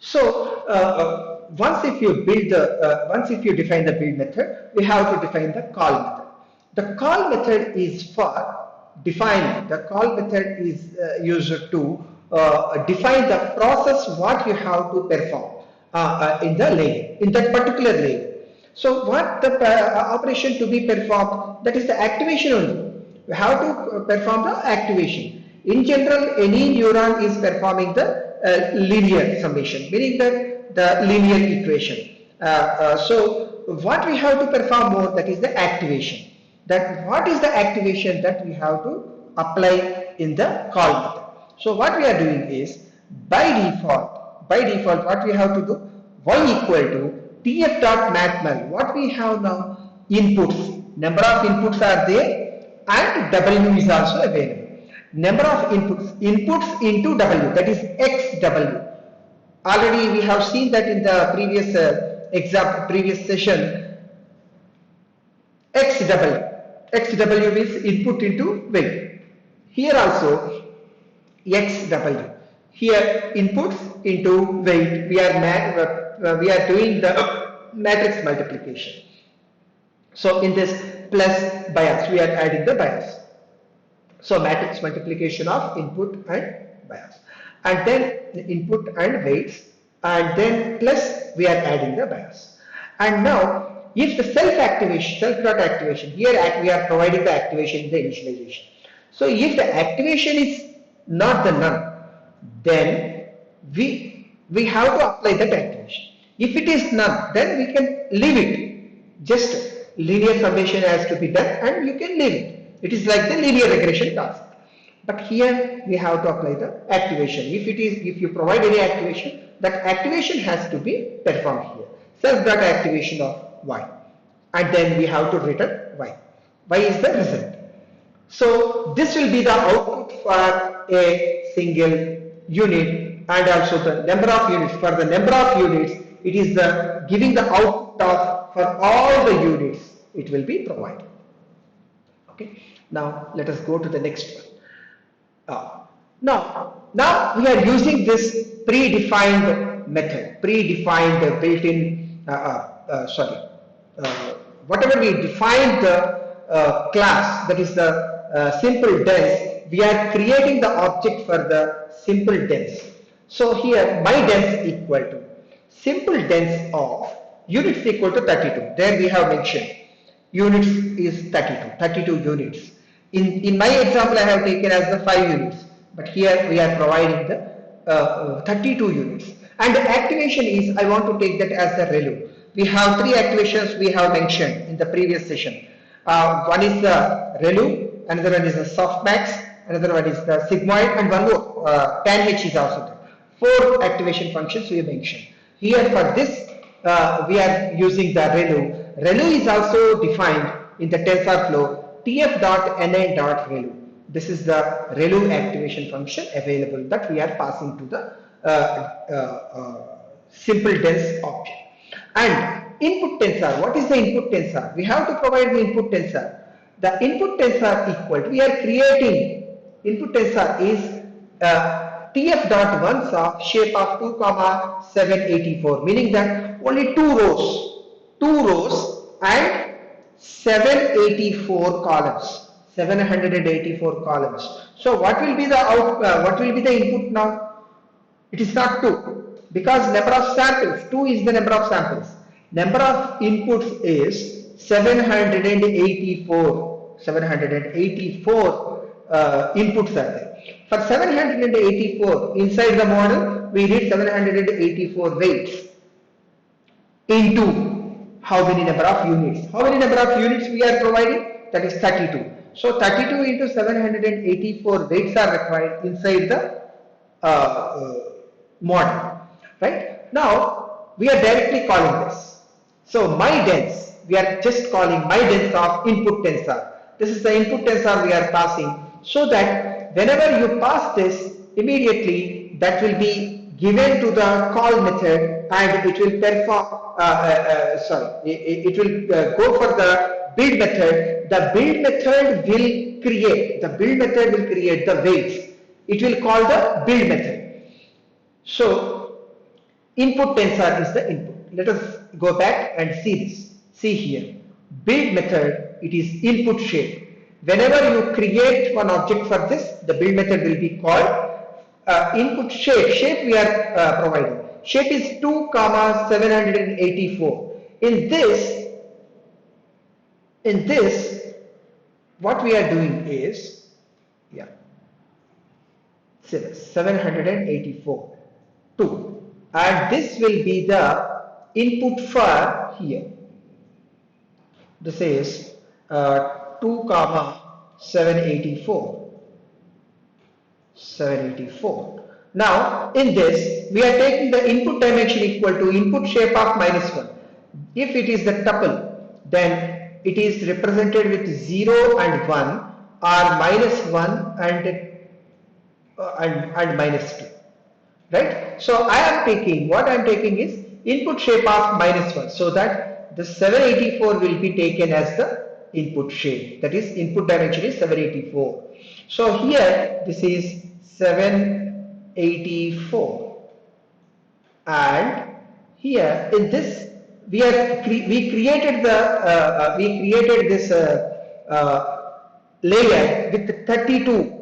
So once if you build the once if you define the build method, we have to define the call method. The call method is for defining. The call method is used to define the process what you have to perform in the layer, in that particular layer. So what the operation to be performed, that is the activation only. We have to perform the activation. In general, any neuron is performing the linear summation, meaning that the linear equation. So what we have to perform more, that is the activation. That what is the activation that we have to apply in the call method. So what we are doing is by default what we have to do, y equal to tf dot mathmal. What we have now, inputs, number of inputs are there and w is also available. Number of inputs into w, that is xw. Already we have seen that in the previous previous session. xw means input into weight. Here also xw. Here inputs into weight. We are doing the matrix multiplication. So in this plus bias, we are adding the bias. So matrix multiplication of input and bias, and then input and weights, and then plus we are adding the bias. And now if the self-activation, self-dot activation, here we are providing the activation in the initialization. So if the activation is not the none, then we have to apply that activation. If it is none, then we can leave it. Just linear summation has to be done and you can leave it. It is like the linear regression task. But here we have to apply the activation. If you provide any activation, that activation has to be performed here. Self-dot activation of y, and then we have to return y. Y is the result. So this will be the output for a single unit, and also the number of units. For the number of units, it is the giving the output of for all the units it will be provided. Okay. Now let us go to the next one. Now we are using this predefined method, predefined built-in. Whatever we define the class, that is the simple dense. We are creating the object for the simple dense. So here my dense equal to simple dense of units equal to 32. There we have mentioned units is 32 units. In my example, I have taken as the 5 units, but here we are providing the 32 units. And the activation is, I want to take that as the ReLU. We have 3 activations we have mentioned in the previous session. One is the ReLU, another one is the softmax, another one is the sigmoid, and one more TANH is also there. 4 activation functions we mentioned. Here for this, we are using the ReLU. ReLU is also defined in the TensorFlow tf.ni.relu. This is the ReLU activation function available that we are passing to the simple dense object. And input tensor, what is the input tensor? We have to provide the input tensor. The input tensor equal to, we are creating input tensor is tf.1 of shape of 2, 784, meaning that only 2 rows and 784 columns, 784 columns. So what will be the what will be the input now? It is not 2, because number of samples, 2 is the number of samples. Number of inputs is 784. 784 inputs are there. For 784 inside the model, we need 784 weights into how many number of units? How many number of units we are providing? That is 32. So 32 into 784 weights are required inside the model. Right? Now we are directly calling this. So my dense, we are just calling my dense of input tensor. This is the input tensor we are passing, so that whenever you pass this, immediately that will be given to the call method, and it will perform. It will go for the build method. The build method will create. The build method will create the weights. It will call the build method. So Input tensor is the input. Let us go back and see this. See here, build method, it is input shape. Whenever you create one object for this, the build method will be called input shape. Shape we are providing. Shape is 2, 784. In this, what we are doing is, yeah, 784, 2, and this will be the input for here. This is 2, 784. Now in this we are taking the input dimension equal to input shape of -1. If it is the tuple, then it is represented with 0 and 1, or -1 and -2, right? So I am taking, what I am taking is input shape of -1, so that the 784 will be taken as the input shape, that is input dimension is 784. So here this is 784, and here in this we created this layer with 32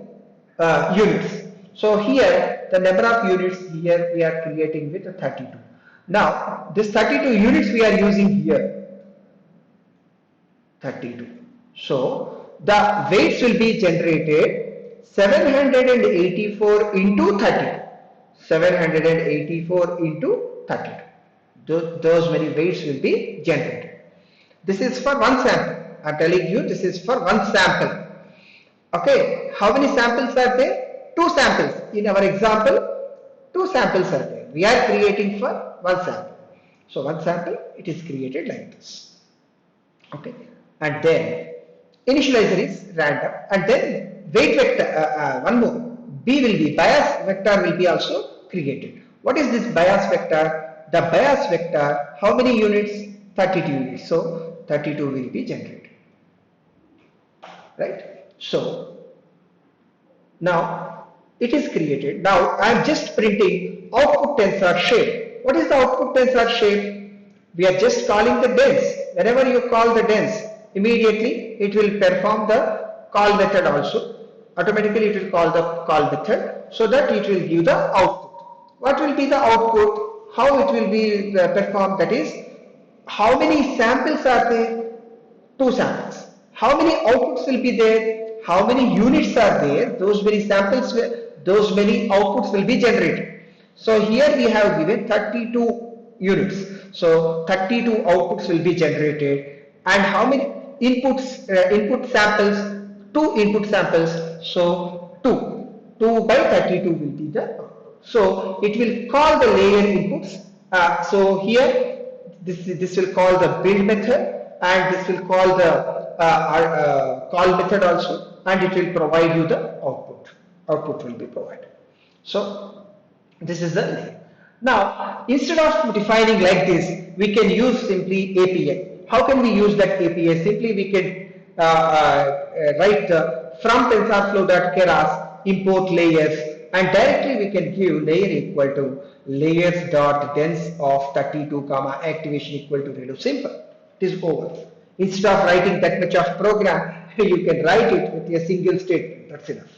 units. So here the number of units here we are creating with 32. Now this 32 units we are using here 32. So the weights will be generated 784 into 32. 784 into 32. Those many weights will be generated. This is for one sample. I am telling you, this is for one sample. Okay, how many samples are there? 2 samples. In our example, 2 samples are there. We are creating for one sample. So one sample, it is created like this. Okay, and then initializer is random, and then weight vector, one more, B will be, bias vector will be also created. What is this bias vector? The bias vector, how many units? 32 units. So 32 will be generated, right? So now it is created. Now I am just printing output tensor shape. What is the output tensor shape? We are just calling the dense. Whenever you call the dense, immediately it will perform the call method also. Automatically it will call the call method, so that it will give the output. What will be the output? How it will be performed? That is, how many samples are there? 2 samples. How many outputs will be there? How many units are there? Those many samples, those many outputs will be generated. So here we have given 32 units. So 32 outputs will be generated. And how many inputs? Input samples, 2 input samples. So 2 by 32 will be the. So it will call the layer inputs. So here this will call the build method, and this will call the call method also, and it will provide you the output. Output will be provided. So this is the layer. Now instead of defining like this, we can use simply API. How can we use that API? Simply we can write the from TensorFlow.keras import layers, and directly we can give layer equal to layers dot dense of 32 comma activation equal to redo. Simple. It is over. Instead of writing that much of program, you can write it with a single statement. That's enough,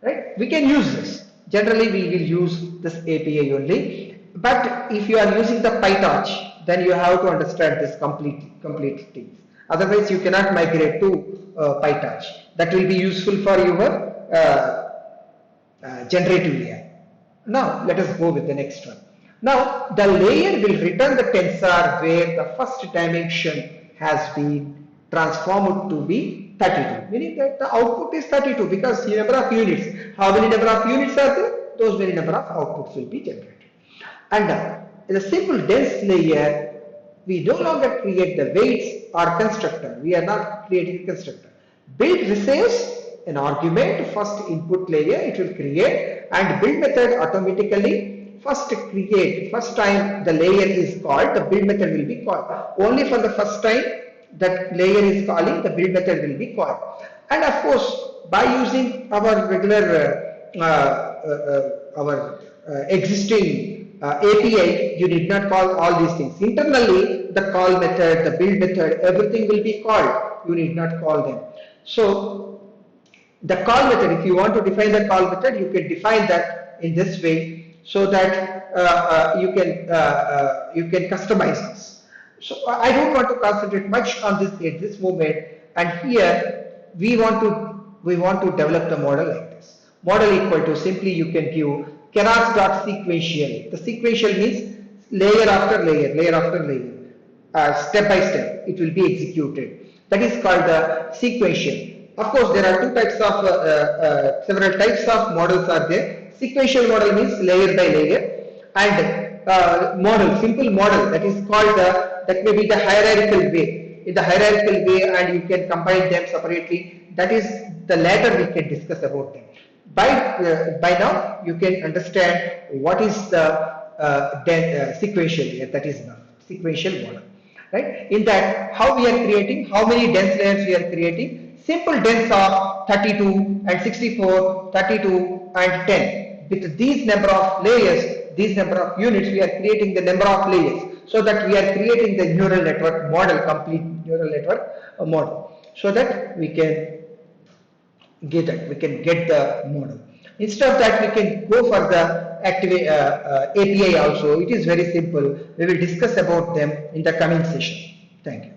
right? We can use this. Generally we will use this API only, but if you are using the PyTorch, then you have to understand this complete things. Otherwise you cannot migrate to PyTorch. That will be useful for your generative AI. Now let us go with the next one. Now the layer will return the tensor where the first dimension has been transformed to be 32, meaning that the output is 32 because the number of units. How many number of units are there? Those many number of outputs will be generated. And in a simple dense layer, we no longer create the weights or constructor. We are not creating constructor. Build receives an argument, first input layer it will create, and build method automatically first time the layer is called, the build method will be called. Only for the first time that layer is calling, the build method will be called. And of course, by using our regular existing API, you need not call all these things. Internally, the call method, the build method, everything will be called. You need not call them. So the call method, if you want to define the call method, you can define that in this way, so that you can customize this. So I don't want to concentrate much on this at this moment. And here we want to develop the model like this. Model equal to, simply you can give Keras dot sequential. The sequential means layer after layer, layer after layer, step by step. It will be executed. That is called the sequential. Of course, there are several types of models are there. Sequential model means layer by layer, and model, simple model, that is called that may be the hierarchical way. In the hierarchical way, and you can combine them separately. That is the later we can discuss about them. By now you can understand what is the sequential. That is enough. Sequential model, right? In that, how we are creating, how many dense layers we are creating. Simple dense of 32 and 64, 32 and 10. With these number of layers, these number of units, we are creating the number of layers, so that we are creating the neural network model, complete neural network model, so that we can get the model. Instead of that, we can go for the API also. It is very simple. We will discuss about them in the coming session. Thank you.